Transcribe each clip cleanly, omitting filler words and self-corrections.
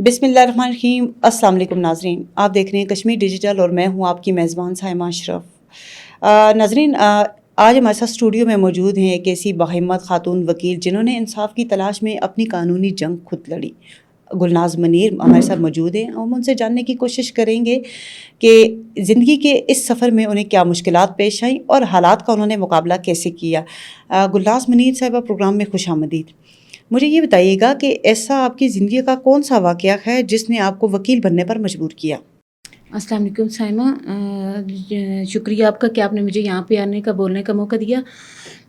بسم اللہ الرحمن الرحیم۔ السلام علیکم ناظرین، آپ دیکھ رہے ہیں کشمیر ڈیجیٹل اور میں ہوں آپ کی میزبان سائمہ اشرف۔ ناظرین، آج ہمارے ساتھ اسٹوڈیو میں موجود ہیں ایک ایسی باہمت خاتون وکیل جنہوں نے انصاف کی تلاش میں اپنی قانونی جنگ خود لڑی۔ گلناز منیر ہمارے ساتھ موجود ہیں، ہم ان سے جاننے کی کوشش کریں گے کہ زندگی کے اس سفر میں انہیں کیا مشکلات پیش آئیں اور حالات کا انہوں نے مقابلہ کیسے کیا۔ گلناز منیر صاحبہ، پروگرام میں خوش آمدید۔ مجھے یہ بتائیے گا کہ ایسا آپ کی زندگی کا کون سا واقعہ ہے جس نے آپ کو وکیل بننے پر مجبور کیا؟ السلام علیکم سائمہ، شکریہ آپ کا کہ آپ نے مجھے یہاں پہ آنے کا بولنے کا موقع دیا۔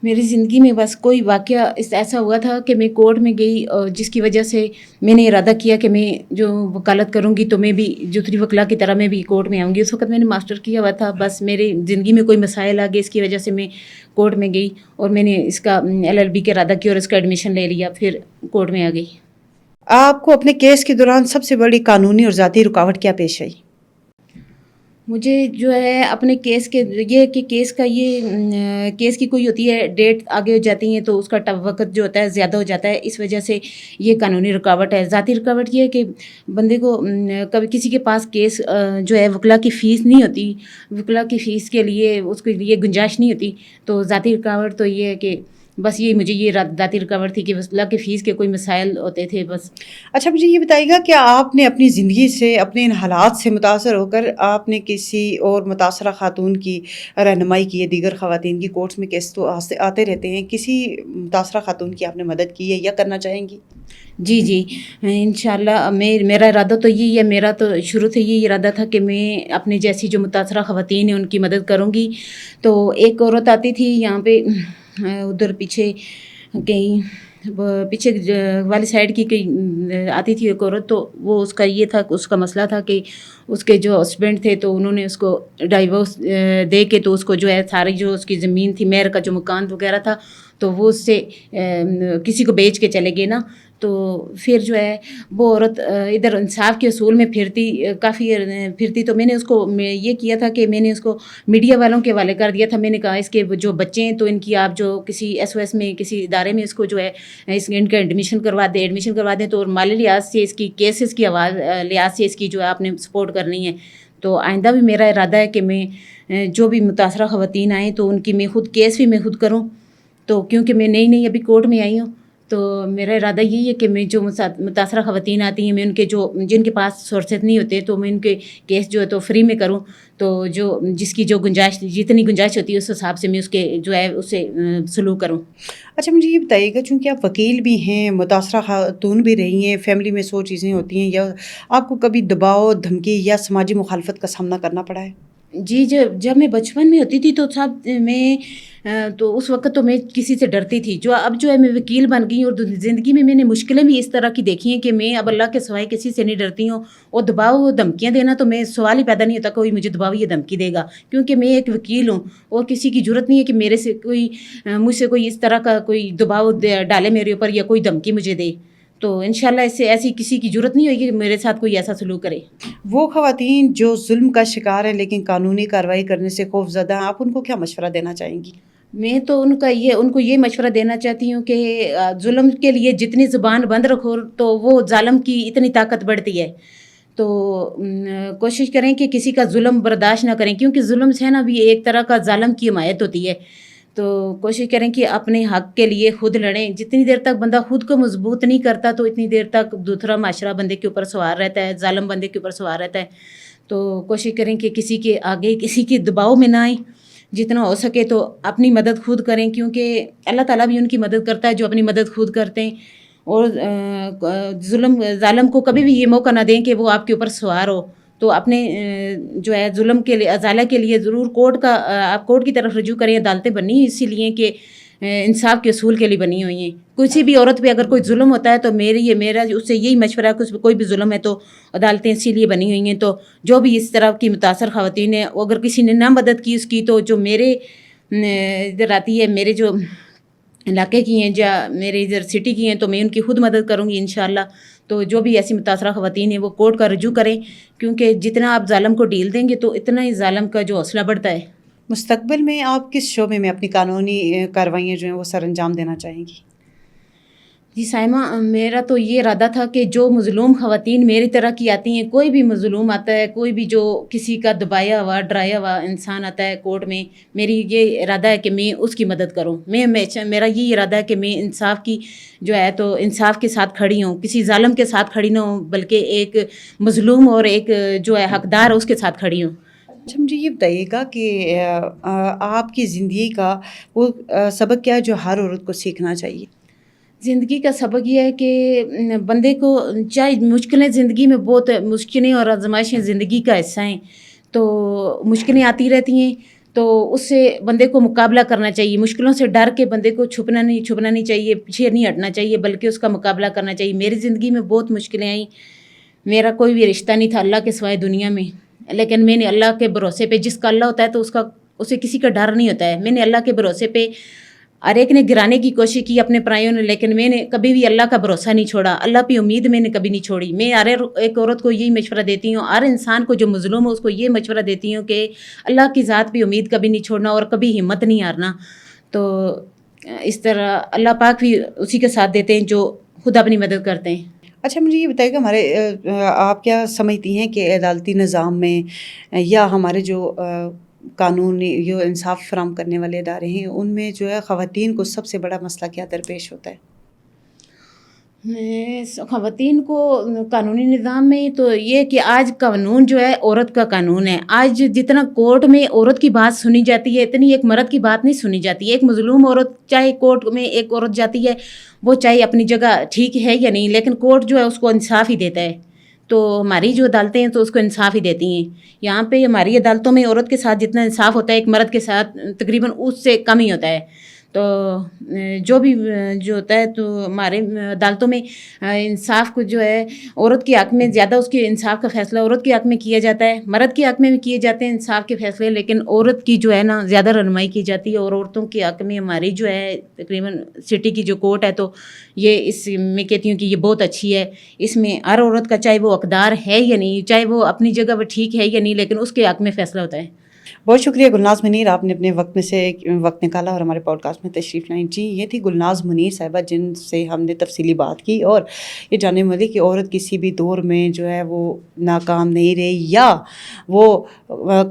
میری زندگی میں بس کوئی واقعہ ایسا ہوا تھا کہ میں کورٹ میں گئی اور جس کی وجہ سے میں نے ارادہ کیا کہ میں جو وکالت کروں گی تو میں بھی دوسری وکلا کی طرح میں بھی کورٹ میں آؤں گی۔ اس وقت میں نے ماسٹر کیا ہوا تھا، بس میری زندگی میں کوئی مسائل آ گئے، اس کی وجہ سے میں کورٹ میں گئی اور میں نے اس کا LLB کا ارادہ کیا اور اس کا ایڈمیشن لے لیا، پھر کورٹ میں آ گئی۔ آپ کو اپنے کیس کے دوران سب سے بڑی قانونی اور ذاتی رکاوٹ کیا پیش آئی؟ مجھے جو ہے اپنے کیس کے یہ کہ کیس کی کوئی ہوتی ہے ڈیٹ آگے ہو جاتی ہیں تو اس کا وقت جو ہوتا ہے زیادہ ہو جاتا ہے، اس وجہ سے یہ قانونی رکاوٹ ہے۔ ذاتی رکاوٹ یہ ہے کہ بندے کو کبھی کسی کے پاس کیس جو ہے وکلا کی فیس نہیں ہوتی، وکلا کی فیس کے لیے اس کے لیے گنجائش نہیں ہوتی، تو ذاتی رکاوٹ تو یہ ہے کہ بس یہ مجھے یہ ذاتی رکاوٹ تھی کہ وکلا کی فیس کے کوئی مسائل ہوتے تھے بس۔ اچھا، مجھے یہ بتائیے گا کہ آپ نے اپنی زندگی سے، اپنے ان حالات سے متاثر ہو کر آپ نے کسی اور متاثرہ خاتون کی رہنمائی کی ہے؟ دیگر خواتین کی کورٹس میں کیس تو آتے رہتے ہیں، کسی متاثرہ خاتون کی آپ نے مدد کی ہے یا کرنا چاہیں گی؟ جی انشاءاللہ میرا ارادہ تو یہی ہے، میرا تو شروع سے یہی ارادہ تھا کہ میں اپنی جیسی جو متاثرہ خواتین ہیں ان کی مدد کروں گی۔ تو ایک عورت آتی تھی یہاں پہ ادھر پیچھے والی سائڈ کی کہیں آتی تھی ایک عورت، تو وہ اس کا یہ تھا، اس کا مسئلہ تھا کہ اس کے جو ہسبینڈ تھے تو انہوں نے اس کو ڈائیورس دے کے تو اس کو جو ہے ساری جو اس کی زمین تھی، مہر کا جو مکان وغیرہ تھا تو وہ اس سے کسی کو بیچ کے چلے گئے نا۔ تو پھر جو ہے وہ عورت ادھر انصاف کے اصول میں پھرتی تو میں نے اس کو یہ کیا تھا کہ میں نے اس کو میڈیا والوں کے حوالے کر دیا تھا۔ میں نے کہا اس کے جو بچے ہیں تو ان کی آپ جو کسی SOS میں کسی ادارے میں اس کو جو ہے ان کا ایڈمیشن کروا دیں تو مالی لحاظ سے اس کی کیسز کی لحاظ سے اس کی جو ہے آپ نے سپورٹ کرنی ہے۔ تو آئندہ بھی میرا ارادہ ہے کہ میں جو بھی متاثرہ خواتین آئیں تو ان کی میں خود کیس بھی میں خود کروں، تو کیونکہ میں نئی ابھی کورٹ میں آئی ہوں تو میرا ارادہ یہی ہے کہ میں جو متاثرہ خواتین آتی ہیں میں ان کے جن کے پاس سورسز نہیں ہوتے تو میں ان کے کیس جو ہے تو فری میں کروں، تو جس کی جو جتنی گنجائش ہوتی ہے اس حساب سے میں اس کے جو ہے اس سے سلوک کروں۔ اچھا، مجھے یہ بتائیے گا، چونکہ آپ وکیل بھی ہیں، متاثرہ خاتون بھی رہی ہیں، فیملی میں 100 چیزیں ہوتی ہیں، یا آپ کو کبھی دباؤ، دھمکی یا سماجی مخالفت کا سامنا کرنا پڑا ہے؟ جی، جب میں بچپن میں ہوتی تھی تو اس وقت تو میں کسی سے ڈرتی تھی۔ اب جو ہے میں وکیل بن گئی اور زندگی میں نے مشکلیں بھی اس طرح کی دیکھی ہیں کہ میں اب اللہ کے سوائے کسی سے نہیں ڈرتی ہوں، اور دباؤ دھمکیاں دینا تو میں سوال ہی پیدا نہیں ہوتا کوئی مجھے دباؤ یا دھمکی دے گا، کیونکہ میں ایک وکیل ہوں اور کسی کی ضرورت نہیں ہے کہ مجھ سے کوئی اس طرح کا کوئی دباؤ ڈالے میرے اوپر یا کوئی دھمکی مجھے دے۔ تو انشاءاللہ اس سے ایسی کسی کی ضرورت نہیں ہوگی کہ میرے ساتھ کوئی ایسا سلوک کرے۔ وہ خواتین جو ظلم کا شکار ہیں لیکن قانونی کارروائی کرنے سے خوف زدہ ہیں، آپ ان کو کیا مشورہ دینا چاہیں گی؟ میں تو ان کو یہ مشورہ دینا چاہتی ہوں کہ ظلم کے لیے جتنی زبان بند رکھو تو وہ ظالم کی اتنی طاقت بڑھتی ہے۔ تو کوشش کریں کہ کسی کا ظلم برداشت نہ کریں، کیونکہ ظلم سے نا بھی ایک طرح کا ظالم کی حمایت ہوتی ہے۔ تو کوشش کریں کہ اپنے حق کے لیے خود لڑیں۔ جتنی دیر تک بندہ خود کو مضبوط نہیں کرتا تو اتنی دیر تک دوسرا معاشرہ بندے کے اوپر سوار رہتا ہے، ظالم بندے کے اوپر سوار رہتا ہے۔ تو کوشش کریں کہ کسی کے آگے کسی کے دباؤ میں نہ آئیں، جتنا ہو سکے تو اپنی مدد خود کریں، کیونکہ اللہ تعالیٰ بھی ان کی مدد کرتا ہے جو اپنی مدد خود کرتے ہیں۔ اور ظالم کو کبھی بھی یہ موقع نہ دیں کہ وہ آپ کے اوپر سوار ہو، تو اپنے جو ہے ظلم کے لیے ازالہ کے لیے ضرور آپ کورٹ کی طرف رجوع کریں۔ عدالتیں بنی ہیں اسی لیے کہ انصاف کے اصول کے لیے بنی ہوئی ہیں۔ کسی بھی عورت پہ اگر کوئی ظلم ہوتا ہے تو میرا اس سے یہی مشورہ ہے کہ کوئی بھی ظلم ہے تو عدالتیں اسی لیے بنی ہوئی ہیں۔ تو جو بھی اس طرح کی متاثر خواتین ہیں، اگر کسی نے نہ مدد کی اس کی، تو جو میرے ادھر آتی ہے، میرے جو علاقے کی ہیں یا میرے ادھر سٹی کی ہیں، تو میں ان کی خود مدد کروں گی انشاءاللہ۔ تو جو بھی ایسی متاثرہ خواتین ہیں وہ کورٹ کا رجوع کریں، کیونکہ جتنا آپ ظالم کو ڈھیل دیں گے تو اتنا ہی ظالم کا جو حوصلہ بڑھتا ہے۔ مستقبل میں آپ کس شعبے میں اپنی قانونی کارروائیاں جو ہیں وہ سر انجام دینا چاہیں گی؟ جی سائمہ، میرا تو یہ ارادہ تھا کہ جو مظلوم خواتین میری طرح کی آتی ہیں، کوئی بھی مظلوم آتا ہے، کوئی بھی جو کسی کا دبایا ہوا ڈرایا ہوا انسان آتا ہے کورٹ میں، میری یہ ارادہ ہے کہ میں اس کی مدد کروں. میرا یہ ارادہ ہے کہ میں انصاف کی جو ہے تو انصاف کے ساتھ کھڑی ہوں، کسی ظالم کے ساتھ کھڑی نہ ہوں، بلکہ ایک مظلوم اور ایک جو ہے حقدار اس کے ساتھ کھڑی ہوں. اچھا مجھے یہ بتائیے گا کہ آپ کی زندگی کا وہ سبق کیا ہے جو ہر عورت کو سیکھنا چاہیے؟ زندگی کا سبق یہ ہے کہ بندے کو چاہے مشکلیں زندگی میں بہت مشکلیں اور آزمائشیں زندگی کا حصہ ہیں، تو مشکلیں آتی رہتی ہیں، تو اس سے بندے کو مقابلہ کرنا چاہیے. مشکلوں سے ڈر کے بندے کو چھپنا نہیں چاہیے، پیچھے نہیں ہٹنا چاہیے، بلکہ اس کا مقابلہ کرنا چاہیے. میری زندگی میں بہت مشکلیں آئیں، میرا کوئی بھی رشتہ نہیں تھا اللہ کے سوائے دنیا میں، لیکن میں نے اللہ کے بھروسے پہ، جس کا اللہ ہوتا ہے تو اسے کسی کا ڈر نہیں ہوتا ہے، میں نے اللہ کے بھروسے پہ ہر ایک نے گرانے کی کوشش کی اپنے پرائیوں نے، لیکن میں نے کبھی بھی اللہ کا بھروسہ نہیں چھوڑا، اللہ پہ امید میں نے کبھی نہیں چھوڑی. میں ہر ایک عورت کو یہی مشورہ دیتی ہوں، ہر انسان کو جو مظلوم ہو اس کو یہ مشورہ دیتی ہوں کہ اللہ کی ذات پہ امید کبھی نہیں چھوڑنا اور کبھی ہمت نہیں ہارنا. تو اس طرح اللہ پاک بھی اسی کے ساتھ دیتے ہیں جو خود اپنی مدد کرتے ہیں. اچھا مجھے یہ بتائیے کہ آپ کیا سمجھتی ہیں کہ عدالتی نظام میں یا ہمارے جو قانونی جو انصاف فراہم کرنے والے ادارے ہیں ان میں جو ہے خواتین کو سب سے بڑا مسئلہ کیا درپیش ہوتا ہے؟ خواتین کو قانونی نظام میں تو یہ کہ آج قانون جو ہے عورت کا قانون ہے. آج جتنا کورٹ میں عورت کی بات سنی جاتی ہے اتنی ایک مرد کی بات نہیں سنی جاتی. ایک مظلوم عورت چاہے کورٹ میں ایک عورت جاتی ہے وہ چاہے اپنی جگہ ٹھیک ہے یا نہیں، لیکن کورٹ جو ہے اس کو انصاف ہی دیتا ہے. تو ہماری جو عدالتیں ہیں تو اس کو انصاف ہی دیتی ہیں. یہاں پہ ہماری عدالتوں میں عورت کے ساتھ جتنا انصاف ہوتا ہے ایک مرد کے ساتھ تقریباً اس سے کم ہی ہوتا ہے. تو جو بھی جو ہوتا ہے تو ہمارے عدالتوں میں انصاف کو جو ہے عورت کے حق میں زیادہ اس کے انصاف کا فیصلہ عورت کے حق میں کیا جاتا ہے، مرد کے حق میں بھی کیے جاتے ہیں انصاف کے فیصلے، لیکن عورت کی جو ہے نا زیادہ رہنمائی کی جاتی ہے. اور عورتوں کے حق میں ہماری جو ہے تقریباً سٹی کی جو کورٹ ہے تو یہ اس میں کہتی ہوں کہ یہ بہت اچھی ہے. اس میں ہر عورت کا چاہے وہ حقدار ہے یا نہیں، چاہے وہ اپنی جگہ وہ ٹھیک ہے یا نہیں، لیکن اس کے حق میں فیصلہ ہوتا ہے. بہت شکریہ گلناز منیر، آپ نے اپنے وقت میں سے وقت نکالا اور ہمارے پوڈ کاسٹ میں تشریف لائیں. جی یہ تھی گلناز منیر صاحبہ جن سے ہم نے تفصیلی بات کی اور یہ جاننے ملی کہ عورت کسی بھی دور میں جو ہے وہ ناکام نہیں رہی یا وہ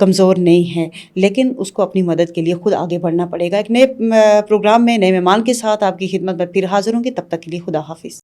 کمزور نہیں ہے، لیکن اس کو اپنی مدد کے لیے خود آگے بڑھنا پڑے گا. ایک نئے پروگرام میں نئے مہمان کے ساتھ آپ کی خدمت میں پھر حاضر ہوں گے، تب تک کے لیے خدا حافظ.